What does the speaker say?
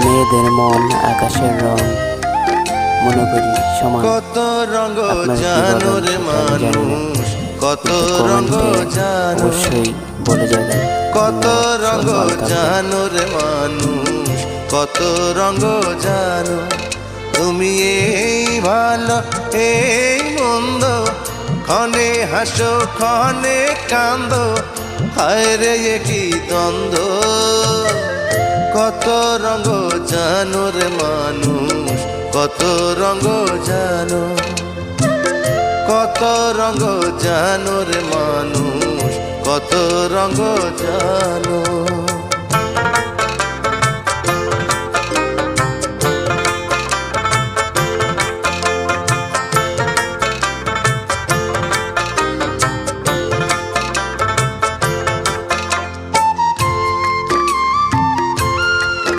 মেয়েদের মন আকাশের রং মনে করি সমান। কত রঙ আপনারা কি জানো বলেন রে সেটা আমি জানি না, মানুষ, কত রঙ কমেন্টে জানো, অবশ্যই বলে যাবেন। কত ধন্যবাদ, রঙ সবাই ভালো থাকবেন। জানো রে মানুষ, কত রঙ জানো। তুমি এই ভালো এই মন্দ, ক্ষণে হাসো ক্ষণে কান্দো, হায় রে কি দ্বন্দ্ব। কত রঙ জানো রে মানুষ, কত রঙ জানো, কত রঙ জানো রে মানুষ, কত রঙ জানো।